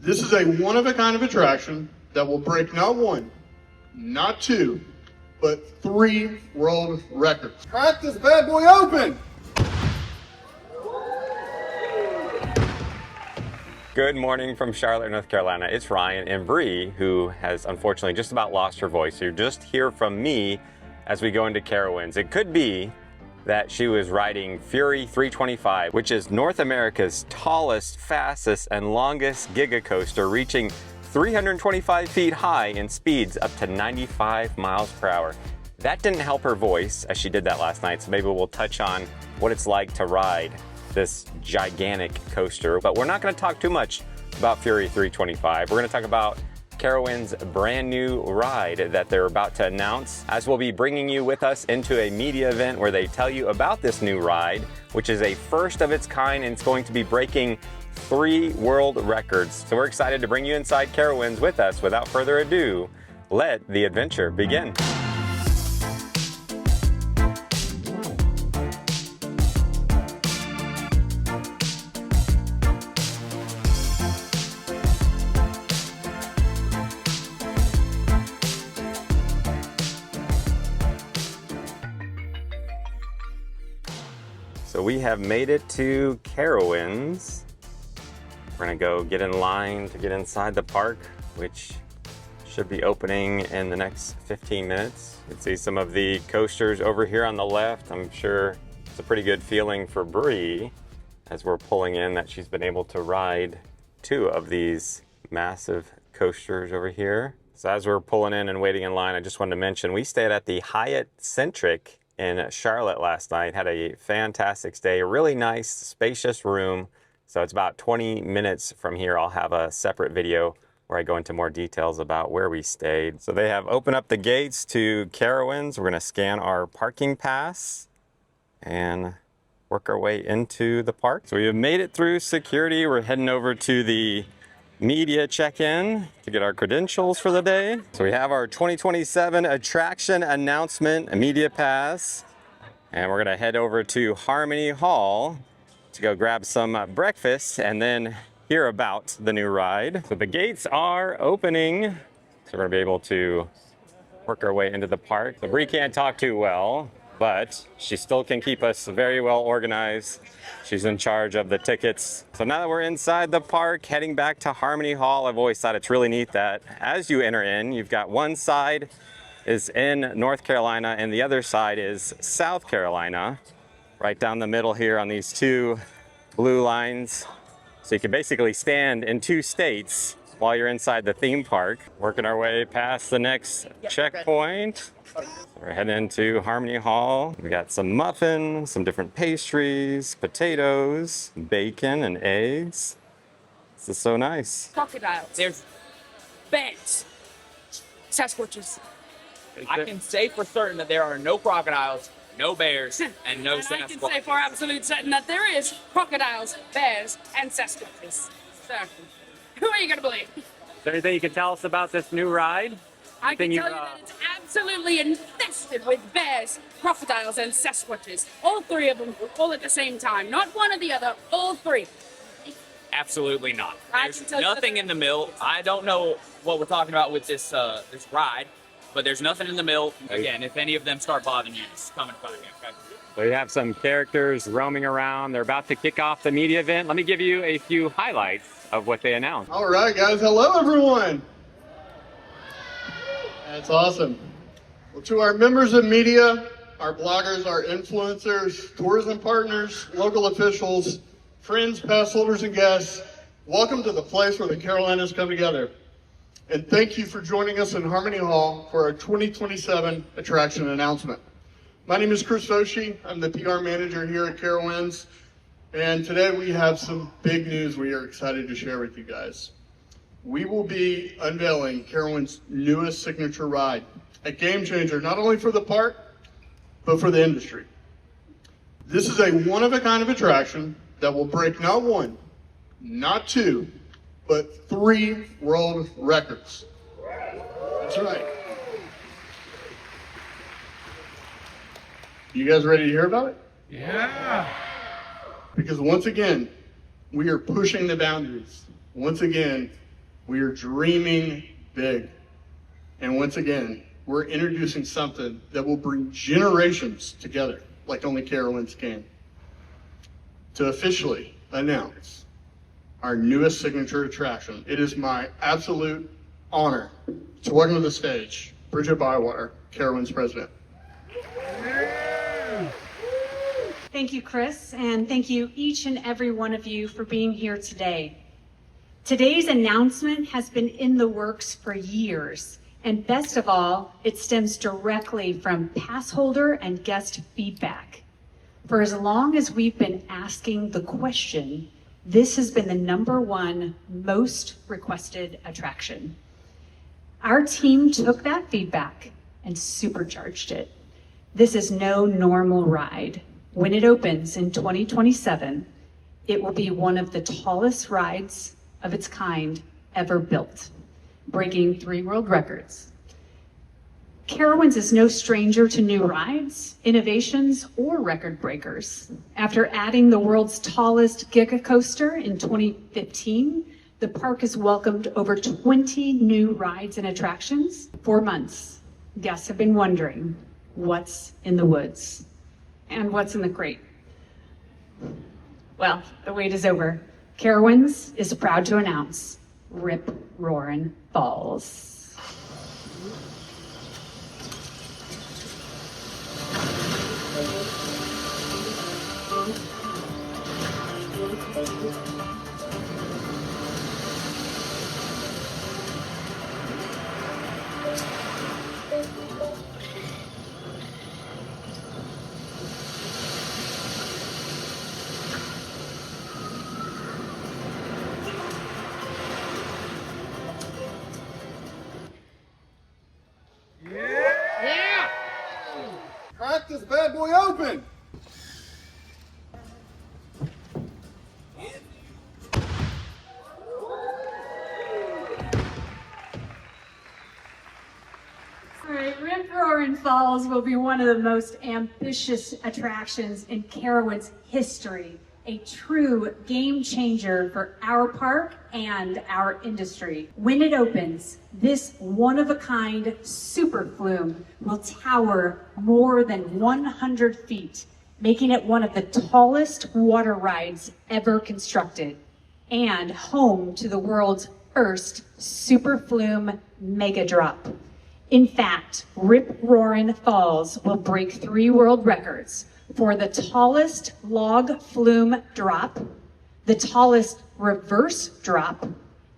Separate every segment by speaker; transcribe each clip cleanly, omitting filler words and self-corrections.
Speaker 1: This is a one-of-a-kind attraction that will break not one, not two, but 3 world records.
Speaker 2: Crack this bad boy open!
Speaker 3: Good morning from Charlotte, North Carolina. It's Ryan and Brie, who has unfortunately just about lost her voice. So you just hear from me as we go into Carowinds. It could be that she was riding Fury 325, which is North America's tallest, fastest, and longest giga coaster, reaching 325 feet high and speeds up to 95 miles per hour. That didn't help her voice as she did that last night, so maybe we'll touch on what it's like to ride this gigantic coaster. But we're not going to talk too much about Fury 325. We're going to talk about Carowinds' brand new ride that they're about to announce, as we'll be bringing you with us into a media event where they tell you about this new ride, which is a first of its kind, and it's going to be breaking 3 world records. So we're excited to bring you inside Carowinds with us. Without further ado, let the adventure begin. So we have made it to Carowinds. We're gonna go get in line to get inside the park, which should be opening in the next 15 minutes. You can see some of the coasters over here on the left. I'm sure it's a pretty good feeling for Brie as we're pulling in that she's been able to ride 2 of these massive coasters over here. So as we're pulling in and waiting in line, I just wanted to mention we stayed at the Hyatt Centric in Charlotte last night. Had a fantastic stay, a really nice, spacious room. So it's about 20 minutes from here. I'll have a separate video where I go into more details about where we stayed. So they have opened up the gates to Carowinds. We're gonna scan our parking pass and work our way into the park. So we have made it through security. We're heading over to the media check-in to get our credentials for the day. So we have our 2027 attraction announcement, a media pass, and we're gonna head over to Harmony Hall to go grab some breakfast and then hear about the new ride. So the gates are opening, so we're gonna be able to work our way into the park. So Brie can't talk too well, but she still can keep us very well organized. She's in charge of the tickets. So now that we're inside the park, heading back to Harmony Hall, I've always thought it's really neat that as you enter in, you've got one side is in North Carolina and the other side is South Carolina, right down the middle here on these 2 blue lines. So you can basically stand in 2 states while you're inside the theme park. Working our way past the next checkpoint. We're heading into Harmony Hall. We got some muffins, some different pastries, potatoes, bacon, and eggs. This is so nice.
Speaker 4: Crocodiles. There's bears, Sasquatches. I can say for certain that there are no crocodiles, no bears, and no Sasquatches. I can say for absolute certain that there is crocodiles, bears, and Sasquatches. So, who are you going to believe?
Speaker 5: Is there anything you can tell us about this new ride?
Speaker 4: I can tell you that it's absolutely infested with bears, crocodiles, and Sasquatches. All 3 of them, all at the same time. Not one or the other, all 3.
Speaker 5: Absolutely not.
Speaker 4: There's
Speaker 5: nothing in the middle. I don't know what we're talking about with this this ride, but there's nothing in the middle. Again, if any of them start bothering you, just come and find me, okay?
Speaker 3: So you have some characters roaming around. They're about to kick off the media event. Let me give you a few highlights of what they announced.
Speaker 1: All right, guys. Hello, everyone. That's awesome. Well, to our members of media, our bloggers, our influencers, tourism partners, local officials, friends, pass holders, and guests, welcome to the place where the Carolinas come together. And thank you for joining us in Harmony Hall for our 2027 attraction announcement. My name is Chris Oshie. I'm the PR manager here at Carowinds. And today we have some big news we are excited to share with you guys. We will be unveiling Carowinds' newest signature ride, a game changer not only for the park, but for the industry. This is a one-of-a-kind attraction that will break not one, not two, but 3 world records. That's right. You guys ready to hear about it?
Speaker 2: Yeah.
Speaker 1: Because once again, we are pushing the boundaries. Once again, We are dreaming big. And once again, we're introducing something that will bring generations together like only Carowinds can. To officially announce our newest signature attraction, it is my absolute honor to welcome to the stage Bridget Bywater, Carowinds president.
Speaker 6: Thank you, Chris, and thank you each and every one of you for being here today. Today's announcement has been in the works for years, and best of all, it stems directly from pass holder and guest feedback. For as long as we've been asking the question, this has been the #1 most requested attraction. Our team took that feedback and supercharged it. This is no normal ride. When it opens in 2027, it will be one of the tallest rides of its kind ever built, breaking 3 world records. Carowinds is no stranger to new rides, innovations, or record breakers. After adding the world's tallest Giga Coaster in 2015, the park has welcomed over 20 new rides and attractions. For months, guests have been wondering what's in the woods and what's in the crate. Well, the wait is over. Carowinds is proud to announce Rip Roarin Falls.
Speaker 2: Crack this bad boy open!
Speaker 6: All right, Rip Roarin Falls will be one of the most ambitious attractions in Carowinds history, a true game changer for our park and our industry. When it opens, this one-of-a-kind super flume will tower more than 100 feet, making it one of the tallest water rides ever constructed and home to the world's first super flume mega drop. In fact, Rip Roarin Falls will break 3 world records for the tallest log flume drop, the tallest reverse drop,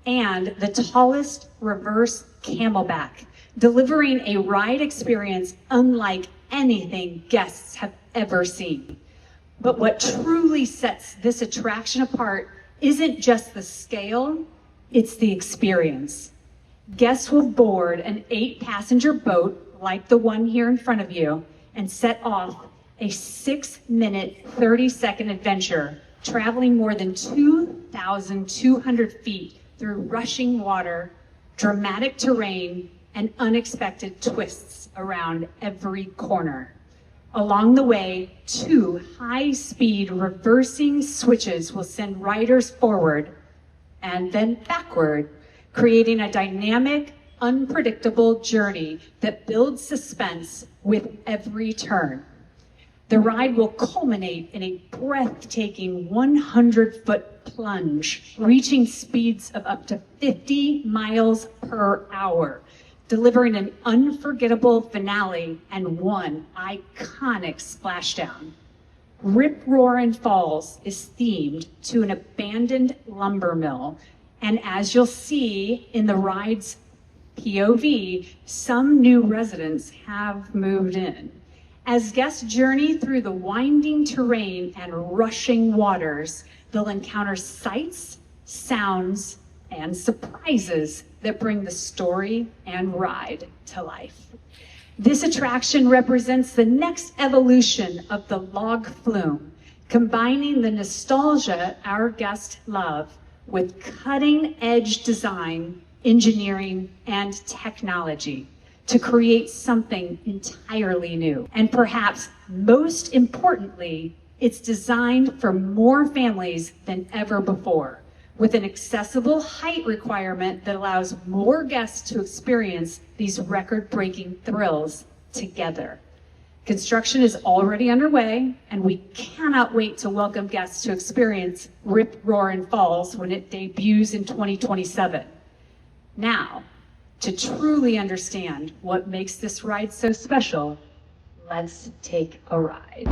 Speaker 6: and the tallest reverse camelback, delivering a ride experience unlike anything guests have ever seen. But what truly sets this attraction apart isn't just the scale, it's the experience. Guests will board an 8-passenger boat like the one here in front of you and set off a 6-minute, 30-second adventure, traveling more than 2,200 feet through rushing water, dramatic terrain, and unexpected twists around every corner. Along the way, 2 high-speed reversing switches will send riders forward and then backward, creating a dynamic, unpredictable journey that builds suspense with every turn. The ride will culminate in a breathtaking 100-foot plunge, reaching speeds of up to 50 miles per hour, delivering an unforgettable finale and one iconic splashdown. Rip Roarin Falls is themed to an abandoned lumber mill, and as you'll see in the ride's POV, some new residents have moved in. As guests journey through the winding terrain and rushing waters, they'll encounter sights, sounds, and surprises that bring the story and ride to life. This attraction represents the next evolution of the log flume, combining the nostalgia our guests love with cutting-edge design, engineering, and technology to create something entirely new. And perhaps most importantly, it's designed for more families than ever before, with an accessible height requirement that allows more guests to experience these record-breaking thrills together. Construction is already underway, and we cannot wait to welcome guests to experience Rip Roarin Falls when it debuts in 2027. Now, to truly understand what makes this ride so special, let's take a ride.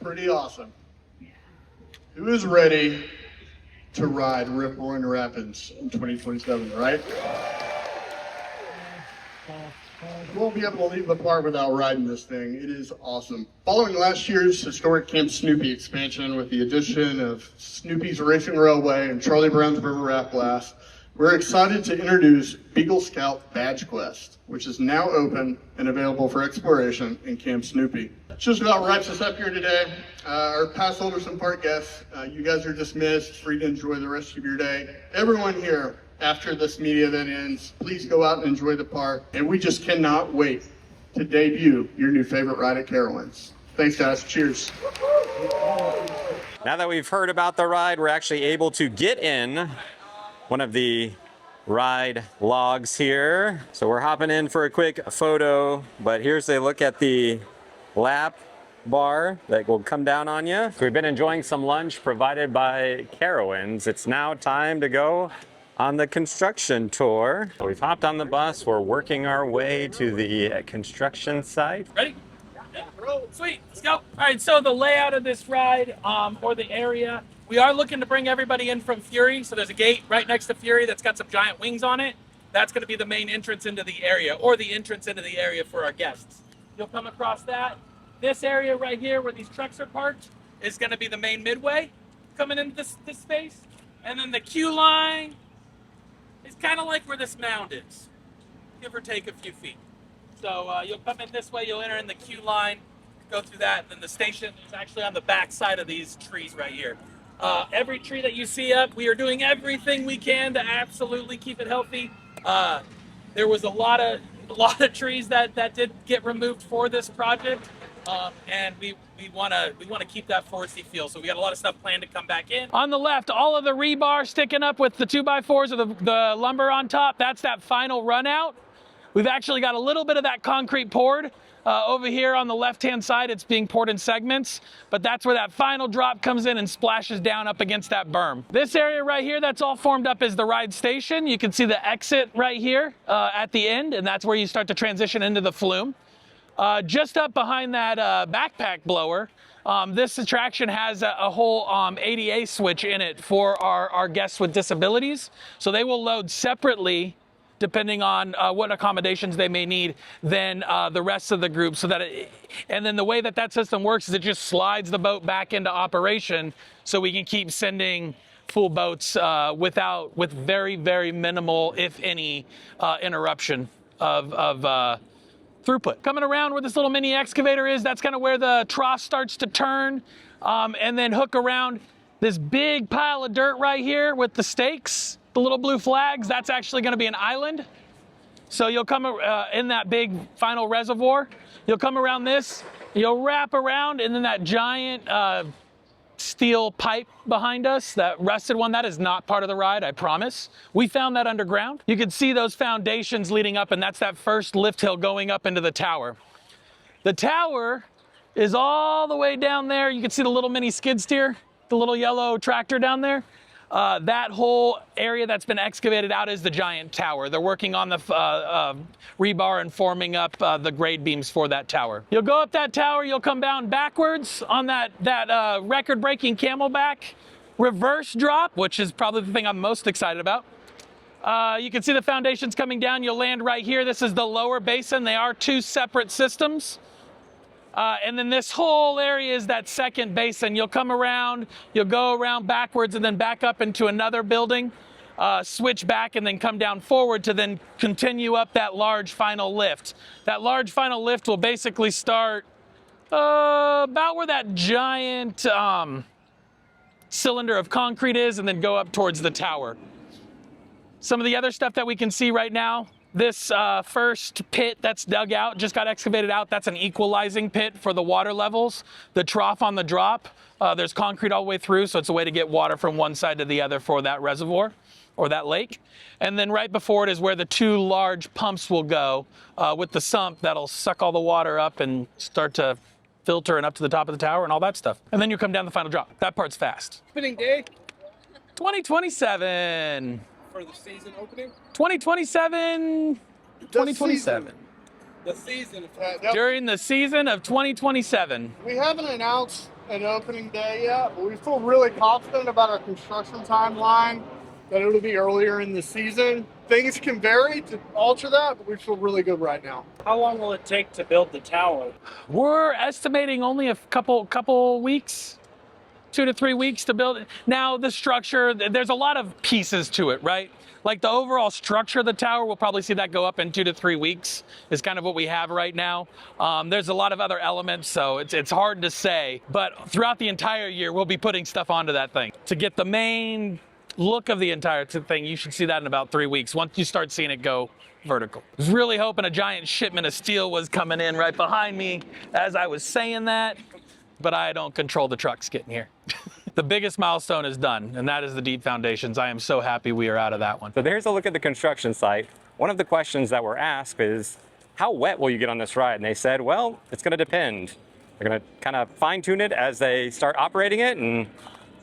Speaker 1: Pretty awesome. Who is ready to ride Rip Roarin Rapids in 2027, right? You won't be able to leave the park without riding this thing. It is awesome. Following last year's historic Camp Snoopy expansion with the addition of Snoopy's Racing Railway and Charlie Brown's River Raft Blast, we're excited to introduce Beagle Scout Badge Quest, which is now open and available for exploration in Camp Snoopy. Just about wraps us up here today. Our pass holders and park guests, you guys are dismissed, free to enjoy the rest of your day. Everyone here, after this media event ends, please go out and enjoy the park. And we just cannot wait to debut your new favorite ride at Carowinds. Thanks, guys. Cheers.
Speaker 3: Now that we've heard about the ride, we're actually able to get in one of the ride logs here. So we're hopping in for a quick photo, but here's a look at the lap bar that will come down on you. So we've been enjoying some lunch provided by Carowinds. It's now time to go on the construction tour. So we've hopped on the bus. We're working our way to the construction site.
Speaker 5: Ready? Sweet, let's go. All right, so the layout of this ride, or the area, we are looking to bring everybody in from Fury. So there's a gate right next to Fury that's got some giant wings on it. That's gonna be the main entrance into the area, or the entrance into the area for our guests. You'll come across that. This area right here where these trucks are parked is gonna be the main midway coming into this space. And then the queue line is kind of like where this mound is, give or take a few feet. So you'll come in this way, you'll enter in the queue line, go through that, and then the station is actually on the back side of these trees right here. Every tree that you see up, we are doing everything we can to absolutely keep it healthy. There was a lot of lot of trees that did get removed for this project, and we want to keep that foresty feel. So we got a lot of stuff planned to come back in. On the left, all of the rebar sticking up with the 2x4s or the lumber on top. That's that final run out. We've actually got a little bit of that concrete poured. Over here on the left-hand side, it's being poured in segments, but that's where that final drop comes in and splashes down up against that berm. This area right here, that's all formed up is the ride station. You can see the exit right here at the end, and that's where you start to transition into the flume. Just up behind that backpack blower, this attraction has a whole ADA switch in it for our guests with disabilities. So they will load separately depending on what accommodations they may need than the rest of the group. So that and then the way that system works is it just slides the boat back into operation so we can keep sending full boats with very, very minimal, if any, interruption of throughput. Coming around where this little mini excavator is, that's kind of where the trough starts to turn and then hook around this big pile of dirt right here with the stakes. The little blue flags, that's actually going to be an island. So you'll come in that big final reservoir. You'll come around this, you'll wrap around, and then that giant steel pipe behind us, that rusted one, that is not part of the ride, I promise. We found that underground. You can see those foundations leading up, and that's that first lift hill going up into the tower. The tower is all the way down there. You can see the little mini skid steer, the little yellow tractor down there. That whole area that's been excavated out is the giant tower. They're working on the rebar and forming up the grade beams for that tower. You'll go up that tower, you'll come down backwards on that record-breaking camelback reverse drop, which is probably the thing I'm most excited about. You can see the foundations coming down. You'll land right here. This is the lower basin. They are two separate systems. And then this whole area is that second basin. You'll come around, you'll go around backwards and then back up into another building, switch back and then come down forward to then continue up that large final lift. That large final lift will basically start about where that giant cylinder of concrete is and then go up towards the tower. Some of the other stuff that we can see right now, this first pit that's dug out, just got excavated out, that's an equalizing pit for the water levels. The trough on the drop, there's concrete all the way through, so it's a way to get water from one side to the other for that reservoir or that lake. And then right before it is where the two large pumps will go with the sump that'll suck all the water up and start to filter and up to the top of the tower and all that stuff. And then you come down the final drop. That part's fast.
Speaker 2: Opening day
Speaker 5: 2027.
Speaker 2: for the season opening.
Speaker 5: 2027. 2027.
Speaker 2: The season.
Speaker 5: During the season of 2027.
Speaker 1: We haven't announced an opening day yet, but we feel really confident about our construction timeline, that it'll be earlier in the season. Things can vary to alter that, but we feel really good right now.
Speaker 7: How long will it take to build the tower?
Speaker 5: We're estimating only a couple weeks. 2 to 3 weeks to build it. Now the structure, there's a lot of pieces to it, right? Like the overall structure of the tower, we'll probably see that go up in 2 to 3 weeks is kind of what we have right now. There's a lot of other elements, so it's hard to say. But throughout the entire year, we'll be putting stuff onto that thing. To get the main look of the entire thing, you should see that in about 3 weeks, once you start seeing it go vertical. I was really hoping a giant shipment of steel was coming in right behind me as I was saying that, but I don't control the trucks getting here. The biggest milestone is done, and that is the deep foundations. I am so happy we are out of that one.
Speaker 3: So there's a look at the construction site. One of the questions that were asked is, how wet will you get on this ride? And they said, well, it's going to depend. They're going to kind of fine tune it as they start operating it, and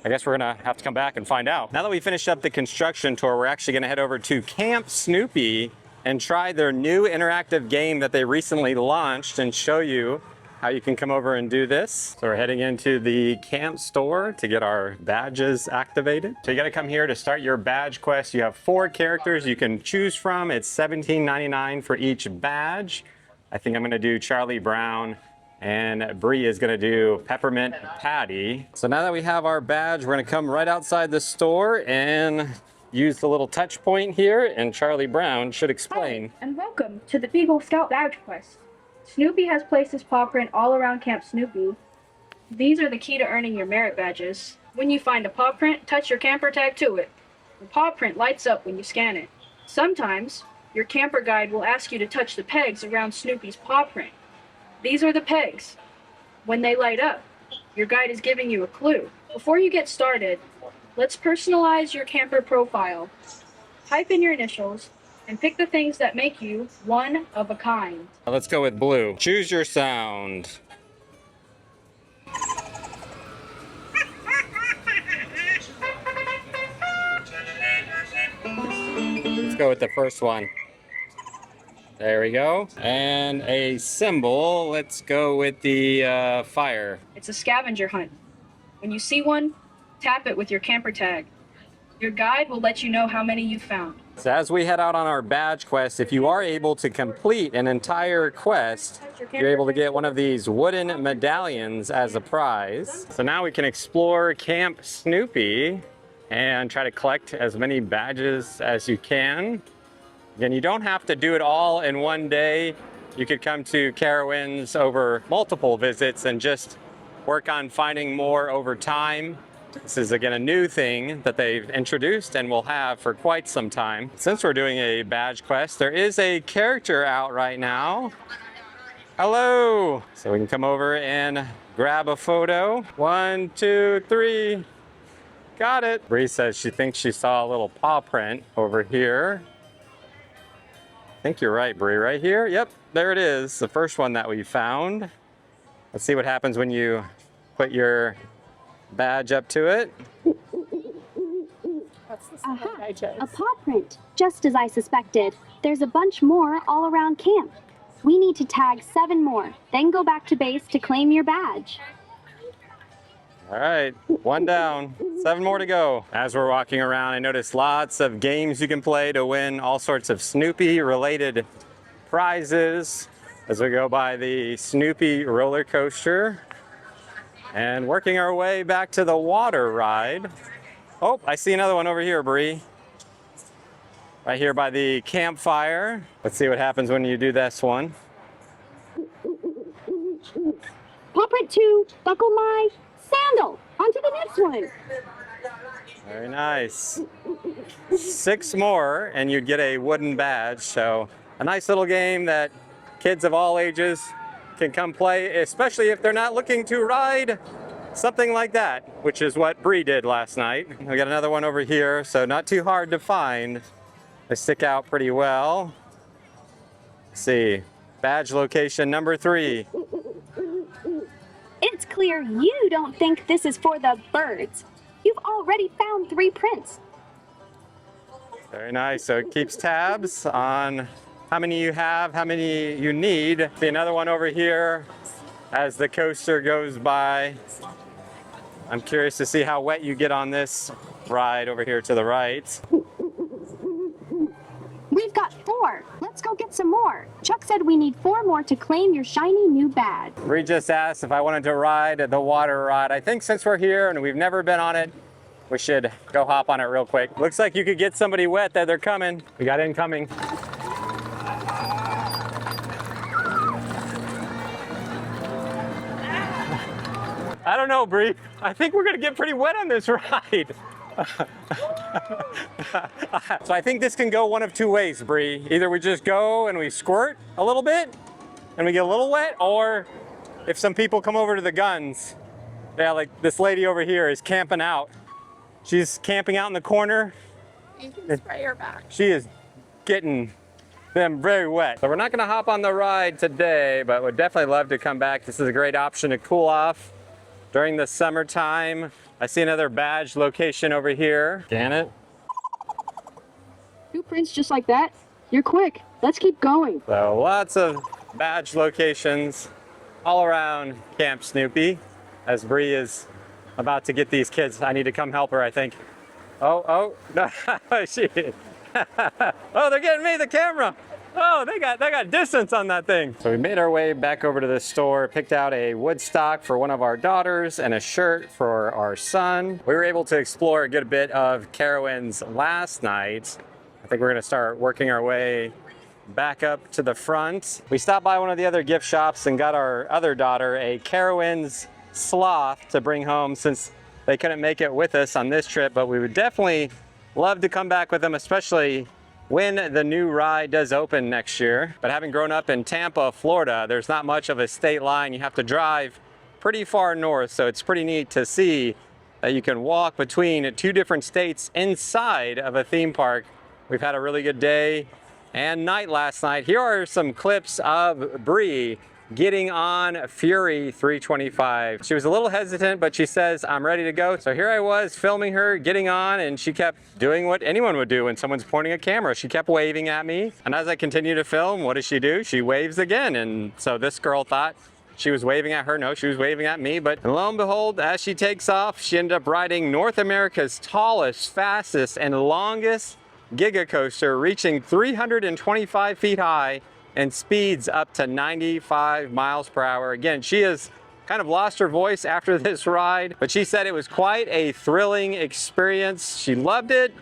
Speaker 3: I guess we're going to have to come back and find out. Now that we finished up the construction tour, we're actually going to head over to Camp Snoopy and try their new interactive game that they recently launched and show you how you can come over and do this. So we're heading into the camp store to get our badges activated. So you gotta come here to start your badge quest. You have 4 characters you can choose from. It's $17.99 for each badge. I think I'm gonna do Charlie Brown, and Brie is gonna do Peppermint Patty. So now that we have our badge, we're gonna come right outside the store and use the little touch point here, and Charlie Brown should explain.
Speaker 8: Hi, and welcome to the Beagle Scout Badge Quest. Snoopy has placed his paw print all around Camp Snoopy. These are the key to earning your merit badges. When you find a paw print, touch your camper tag to it. The paw print lights up when you scan it. Sometimes, Your camper guide will ask you to touch the pegs around Snoopy's paw print. These are the pegs. When they light up, your guide is giving you a clue. Before you get started, let's personalize your camper profile. Type in your initials and pick the things that make you one of a kind.
Speaker 3: Let's go with blue. Choose your sound. Let's go with the first one. There we go. And a symbol. Let's go with the fire.
Speaker 8: It's a scavenger hunt. When you see one, tap it with your camper tag. Your guide will let you know how many you found.
Speaker 3: So as we head out on our badge quest, if you are able to complete an entire quest, you're able to get one of these wooden medallions as a prize. So now we can explore Camp Snoopy and try to collect as many badges as you can. Again, you don't have to do it all in one day. You could come to Carowinds over multiple visits and just work on finding more over time. This is, again, a new thing that they've introduced and will have for quite some time. Since we're doing a badge quest, there is a character out right now. Hello! So we can come over and grab a photo. 1, 2, 3. Got it. Brie says she thinks she saw a little paw print over here. I think you're right, Brie. Right here? Yep, there it is. The first one that we found. Let's see what happens when you put your badge up to it.
Speaker 9: Aha, a paw print, just as I suspected. There's a bunch more all around camp. We need to tag 7 more, then go back to base to claim your badge.
Speaker 3: All right, 1 down, 7 more to go. As we're walking around, I noticed lots of games you can play to win all sorts of Snoopy-related prizes as we go by the Snoopy roller coaster. And working our way back to the water ride. Oh, I see another one over here, Brie. Right here by the campfire. Let's see what happens when you do this one.
Speaker 9: Paw print 2, buckle my sandal. On to the next one.
Speaker 3: Very nice. 6 more and you'd get a wooden badge. So a nice little game that kids of all ages can come play, especially if they're not looking to ride something like that, which is what Brie did last night. We got another one over here, so not too hard to find. They stick out pretty well. Let's see, badge location number 3.
Speaker 9: It's clear you don't think this is for the birds. You've already found 3 prints.
Speaker 3: Very nice, so it keeps tabs on how many you have, how many you need. See another one over here as the coaster goes by. I'm curious to see how wet you get on this ride over here to the right.
Speaker 9: We've got 4. Let's go get some more. Chuck said we need 4 more to claim your shiny new badge.
Speaker 3: Brie just asked if I wanted to ride the water ride. I think since we're here and we've never been on it, we should go hop on it real quick. Looks like you could get somebody wet that they're coming. We got incoming. I don't know, Brie. I think we're gonna get pretty wet on this ride. So I think this can go one of 2 ways, Brie. Either we just go and we squirt a little bit and we get a little wet, or if some people come over to the guns, yeah, like this lady over here is camping out. She's camping out in the corner.
Speaker 10: You can spray her back.
Speaker 3: She is getting them very wet. So we're not gonna hop on the ride today, but would definitely love to come back. This is a great option to cool off during the summertime. I see another badge location over here. Scan it.
Speaker 8: 2 prints just like that. You're quick. Let's keep going.
Speaker 3: So lots of badge locations all around Camp Snoopy as Brie is about to get these kids. I need to come help her, I think. Oh, no, she, oh, they're getting me, the camera. Oh, they got distance on that thing. So we made our way back over to the store, picked out a wood stock for one of our daughters and a shirt for our son. We were able to explore a good bit of Carowinds last night. I think we're gonna start working our way back up to the front. We stopped by one of the other gift shops and got our other daughter a Carowinds sloth to bring home since they couldn't make it with us on this trip, but we would definitely love to come back with them, especially when the new ride does open next year. But having grown up in Tampa, Florida, there's not much of a state line. You have to drive pretty far north, so it's pretty neat to see that you can walk between 2 different states inside of a theme park. We've had a really good day and night last night. Here are some clips of Brie getting on Fury 325. She was a little hesitant, but she says, I'm ready to go. So here I was filming her getting on, and she kept doing what anyone would do when someone's pointing a camera. She kept waving at me. And as I continue to film, what does she do? She waves again. And so this girl thought she was waving at her. No, she was waving at me. But lo and behold, as she takes off, she ended up riding North America's tallest, fastest, and longest Giga coaster, reaching 325 feet high and speeds up to 95 miles per hour. Again, she has kind of lost her voice after this ride, but she said it was quite a thrilling experience. She loved it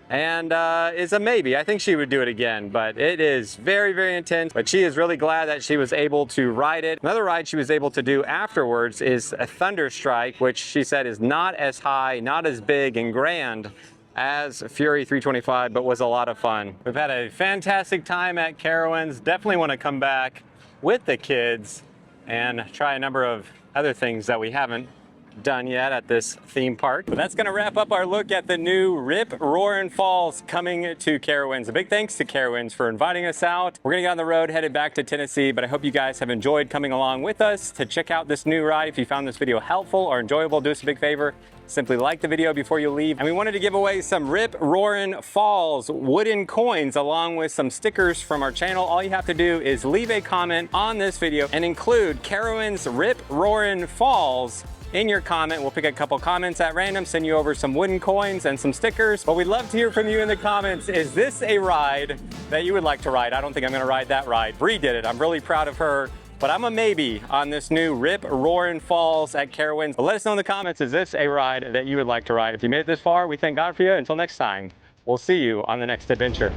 Speaker 3: and is a maybe. I think she would do it again, but it is very, very intense. But she is really glad that she was able to ride it. Another ride she was able to do afterwards is a Thunderstrike, which she said is not as high, not as big and grand as Fury 325, but was a lot of fun. We've had a fantastic time at Carowinds. Definitely want to come back with the kids and try a number of other things that we haven't done yet at this theme park. But that's going to wrap up our look at the new Rip Roarin Falls coming to Carowinds. A big thanks to Carowinds for inviting us out. We're going to get on the road, headed back to Tennessee, but I hope you guys have enjoyed coming along with us to check out this new ride. If you found this video helpful or enjoyable, do us a big favor. Simply like the video before you leave. And we wanted to give away some Rip Roarin Falls wooden coins along with some stickers from our channel. All you have to do is leave a comment on this video and include Carowinds Rip Roarin Falls in your comment. We'll pick a couple comments at random, send you over some wooden coins and some stickers. But we'd love to hear from you in the comments. Is this a ride that you would like to ride? I don't think I'm gonna ride that ride. Brie did it. I'm really proud of her. But I'm a maybe on this new Rip Roarin Falls at Carowinds. But let us know in the comments, is this a ride that you would like to ride? If you made it this far, we thank God for you. Until next time, we'll see you on the next adventure.